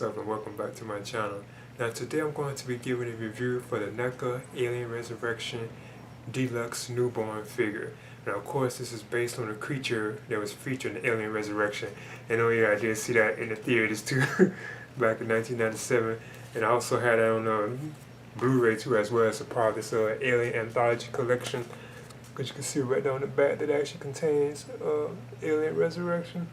up and welcome back to my channel. Now today I'm going to be giving a review for the NECA Alien Resurrection Deluxe Newborn figure. Now of course this is based on a creature that was featured in Alien Resurrection. And oh yeah, I did see that in the theaters too back in 1997. And I also had that on Blu-ray too as well as a part of this Alien Anthology collection. Because you can see right down the back that actually contains Alien Resurrection.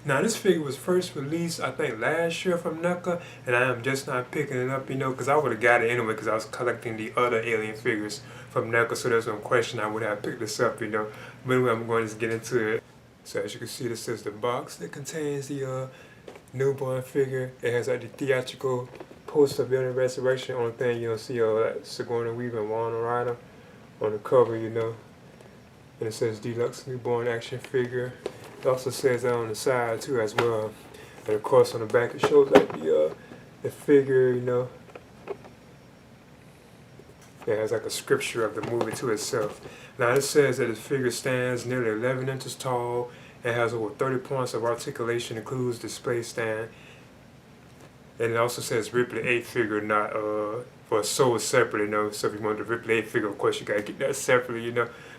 Now this figure was first released I think last year from NECA, and I am just not picking it up, because I would have got it anyway because I was collecting the other Alien figures from NECA, so there's no question I would have picked this up, But anyway, I'm going to get into it. So as you can see, this is the box that contains the newborn figure. It has like the theatrical poster of Alien Resurrection. Only thing you'll see like Sigourney Weaver and Winona Ryder on the cover, And it says Deluxe Newborn Action Figure. It also says that on the side too as well. And of course on the back it shows like the figure, It has like a scripture of the movie to itself. Now it says that the figure stands nearly 11 inches tall and has over 30 points of articulation, includes display stand. And it also says Ripley 8 figure, not for sold separately, So if you want the Ripley 8 figure, of course you gotta get that separately,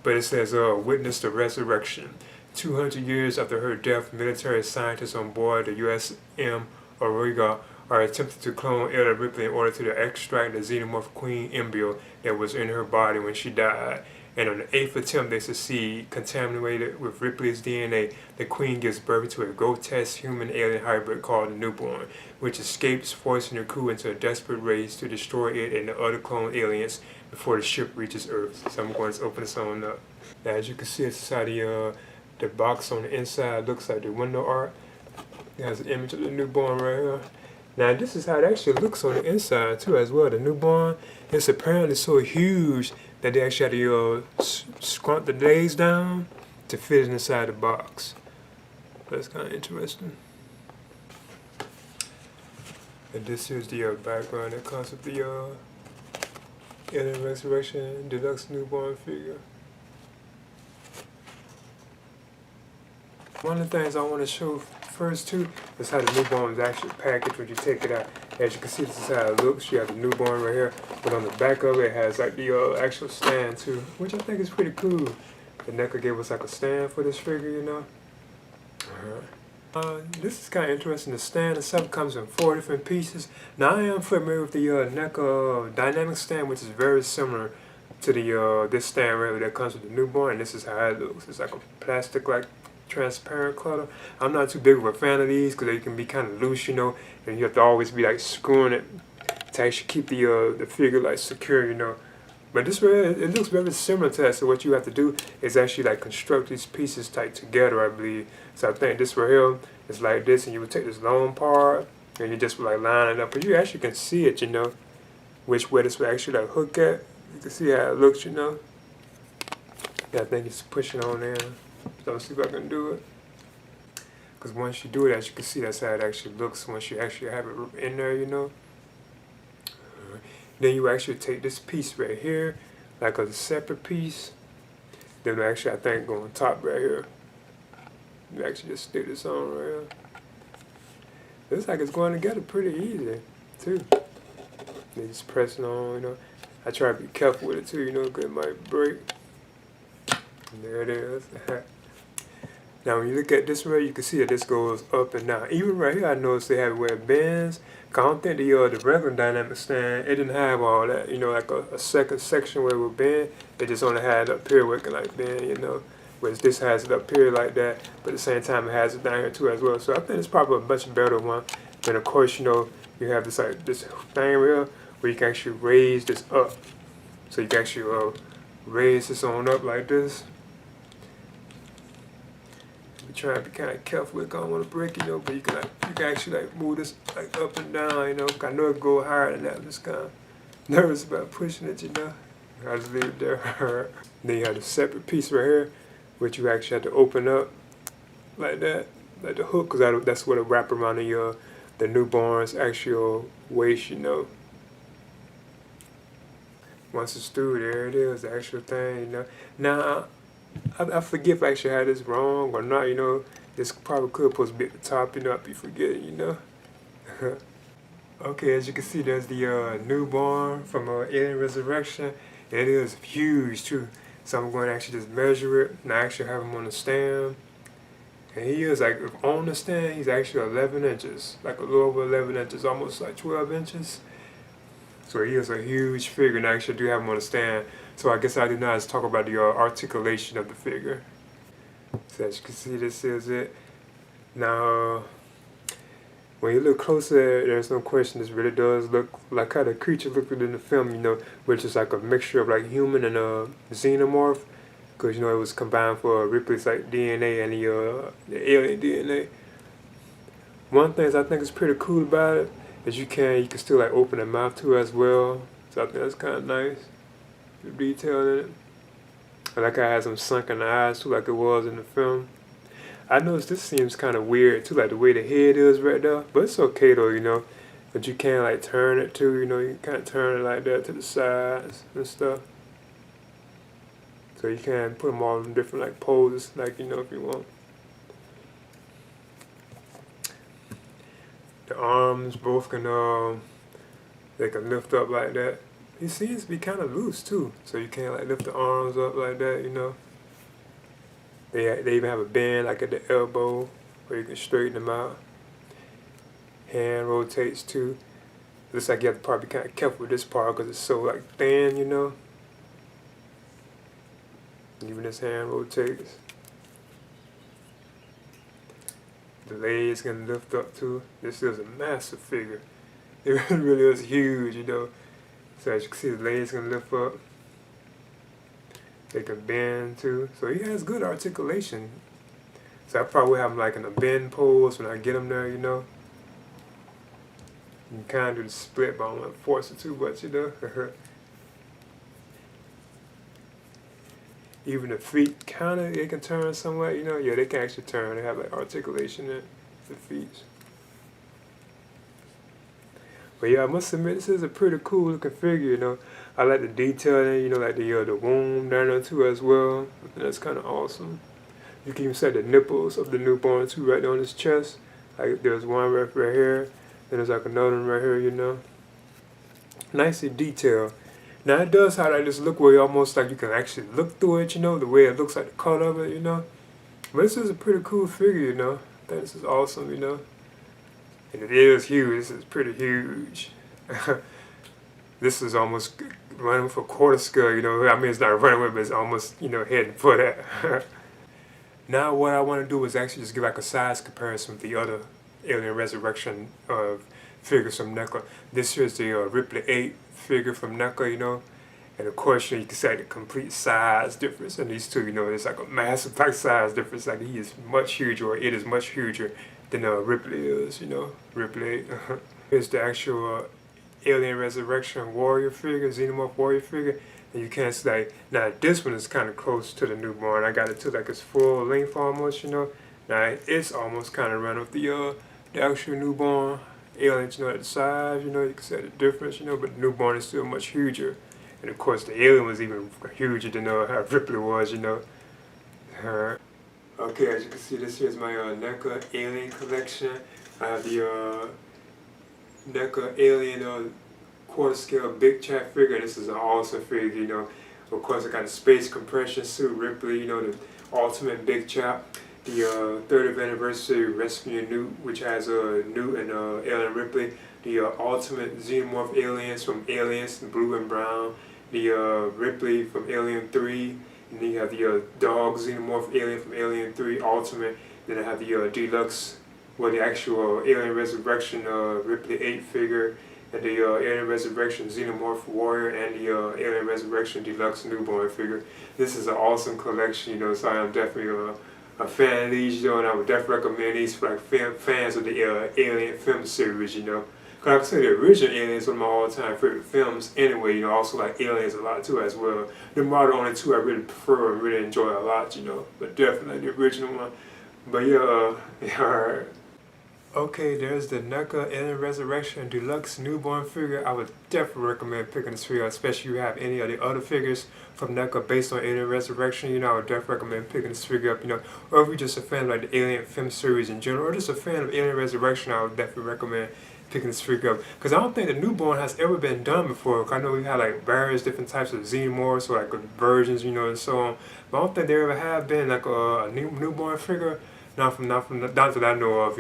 But it says witness the resurrection. 200 years after her death, military scientists on board the USM Auriga are attempting to clone Ella Ripley in order to extract the xenomorph queen embryo that was in her body when she died. And on the 8th attempt, they succeed. Contaminated with Ripley's DNA, the queen gives birth to a grotesque human-alien hybrid called the Newborn, which escapes, forcing the crew into a desperate race to destroy it and the other clone aliens before the ship reaches Earth. So I'm going to open this on up. Now, as you can see, it's inside the box on the inside looks like the window art. It has an image of the newborn right here. Now this is how it actually looks on the inside too as well. The newborn is apparently so huge that they actually had to scrunch the legs down to fit it inside the box. That's kind of interesting. And this is the background that comes with the Alien Resurrection Deluxe Newborn figure. One of the things I want to show first too is how the newborn is actually packaged when you take it out. As you can see, this is how it looks. You have the newborn right here, but on the back of it has like the actual stand too, which I think is pretty cool. The NECA gave us like a stand for this figure, This is kind of interesting. The stand itself comes in 4 different pieces. Now I am familiar with the NECA dynamic stand, which is very similar to the this stand right here that comes with the newborn. And this is how it looks. It's like a plastic like transparent color. I'm not too big of a fan of these because they can be kind of loose, and you have to always be like screwing it to actually keep the figure like secure, But this way, it looks very similar to that. So what you have to do is actually like construct these pieces tight together, I believe. So I think this right here is like this, and you would take this long part and you just like line it up, but you actually can see it, which way this will actually like hook at. You can see how it looks, Yeah, I think it's pushing on there. So let's see if I can do it. Because once you do it, as you can see, that's how it actually looks once you actually have it in there, Then you actually take this piece right here, like a separate piece. Then actually, I think, go on top right here. You actually just stick this on right here. Looks like it's going together pretty easy, too. Then just press it on, I try to be careful with it, too, because it might break. And there it is. Now when you look at this way, you can see that this goes up and down. Even right here, I noticed they have it where it bends. I don't think the regular dynamic stand, it didn't have all that, like a second section where it would bend. It just only had it up here where it can like bend, Whereas this has it up here like that, but at the same time it has it down here too as well. So I think it's probably a much better one. And of course, you have this like this thing here where you can actually raise this up. So you can actually raise this on up like this. Try to be kind of careful with it. I don't want to break it, but you can actually like move this like up and down, I know it go higher than that. I'm just kind of nervous about pushing it, I just leave it there. Then you have the separate piece right here, which you actually have to open up like that, like the hook, because that's what it wrap around the newborn's actual waist, Once it's through, there it is, the actual thing, Now, I forget if I actually had this wrong or not, This probably could supposed to be at the top, you know, I'd be forgetting, you know. Okay, as you can see, there's the newborn from Alien Resurrection. It is huge too. So I'm going to actually just measure it, and I actually have him on the stand. And he is like, on the stand, he's actually 11 inches, like a little over 11 inches, almost like 12 inches. So he is a huge figure, and I actually do have him on the stand. So I guess I did not talk about the articulation of the figure. So as you can see, this is it. Now, when you look closer, there's no question this really does look like how the creature looked in the film, you know, which is like a mixture of like human and xenomorph, because you know it was combined for Ripley's like DNA and the alien DNA. One thing I think is pretty cool about it is you can still like open the mouth too as well. So I think that's kind of nice, the detail in it. I like I had some sunken eyes too, like it was in the film. I noticed this seems kind of weird too, like the way the head is right there. But it's okay though, you know. But you can like turn it too, you know. You can kind of turn it like that to the sides and stuff. So you can put them all in different like poses, like, you know, if you want. The arms both can they can lift up like that. He seems to be kind of loose too, so you can like lift the arms up like that, you know. They even have a bend like at the elbow where you can straighten them out. Hand rotates too. Looks like you have to probably be kind of careful with this part because it's so like thin, you know. Even this hand rotates. The legs can lift up too. This is a massive figure. It really is huge, you know. So as you can see, the legs can lift up. They can bend too. So he has good articulation. So I probably have him like in a bend pose when I get him there, you know. You can kind of do the split, but I don't want to force it too much, you know. Even the feet, kind of, they can turn somewhat, you know. Yeah, they can actually turn. They have like articulation in the feet. But yeah, I must admit, this is a pretty cool looking figure, you know. I like the detail in it, you know, like the womb down there too as well. And that's kind of awesome. You can even see the nipples of the newborn too right there on his chest. Like there's one right here, then there's like another one right here, you know. Nicely detailed. Now it does have like this look where you almost like you can actually look through it, you know, the way it looks like the color of it, you know. But this is a pretty cool figure, you know. I think this is awesome, you know. And it is huge. This is pretty huge. This is almost running for quarter scale, you know. I mean, it's not running with, but it's almost, you know, heading for that. Now what I want to do is actually just give like a size comparison with the other Alien Resurrection figures from NECA. This here is the Ripley 8 figure from NECA, you know. And of course, you can say the complete size difference in these two, you know. It's like a massive like size difference. Like he is much huger, or it is much huger than Ripley is, you know. Ripley 8. Here's the actual Alien Resurrection warrior figure, Xenomorph warrior figure. And you can't see like, now this one is kind of close to the newborn. I got it to like its full length almost, you know. Now it's almost kind of run with the actual newborn alien, you know, at the size, you know, you can see the difference, you know, but the newborn is still much huger. And of course the alien was even huger than how Ripley was, you know. Okay, as you can see, this here is my NECA alien collection. I have the NECA alien quarter scale big chat figure. This is an awesome figure, you know. Of course, I got the space compression suit Ripley, you know, the ultimate big chap. The 30th anniversary Rescue Newt, which has Newt and Alien Ripley. The ultimate xenomorph aliens from Aliens, blue and brown. The Ripley from Alien 3. And then you have the dog xenomorph alien from Alien 3 Ultimate. Then I have the Deluxe, well, the actual Alien Resurrection Ripley 8 figure. And the Alien Resurrection Xenomorph Warrior and the Alien Resurrection Deluxe Newborn figure. This is an awesome collection, you know, so I am definitely a fan of these, you know, and I would definitely recommend these for like fans of the Alien film series, you know. Because I can say the original Aliens is one of my all-time favorite films anyway, you know, also like Aliens a lot too as well. The modern only two I really prefer and really enjoy a lot, you know, but definitely the original one. But yeah, alright. Okay, there's the NECA Alien Resurrection Deluxe Newborn figure. I would definitely recommend picking this figure, especially if you have any of the other figures from NECA based on Alien Resurrection. I would definitely recommend picking this figure up, or if you're just a fan of like the Alien film series in general, or just a fan of Alien Resurrection, I would definitely recommend picking this figure up. Because I don't think the newborn has ever been done before. I know we've had like various different types of xenomorphs, so like versions, and so on. But I don't think there ever have been like a newborn figure. Not that I know of.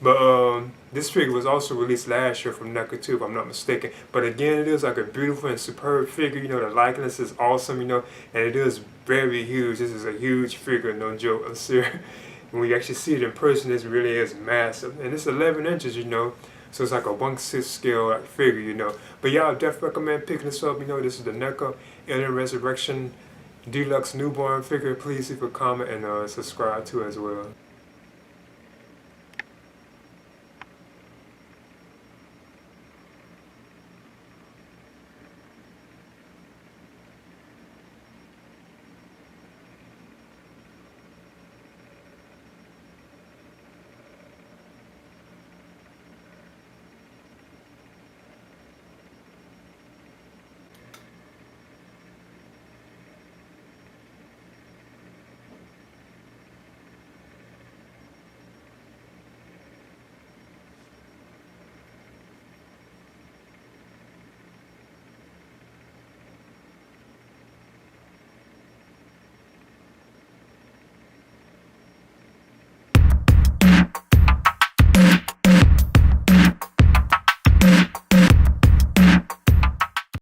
But this figure was also released last year from NECA too, if I'm not mistaken. But again, it is like a beautiful and superb figure. The likeness is awesome. And it is very huge. This is a huge figure, no joke. I'm serious. When you actually see it in person, this really is massive, and it's 11 inches. So it's like a 1/6 scale like figure. But yeah, I definitely recommend picking this up. This is the NECA Alien Resurrection Deluxe Newborn figure. Please leave a comment and subscribe to it as well.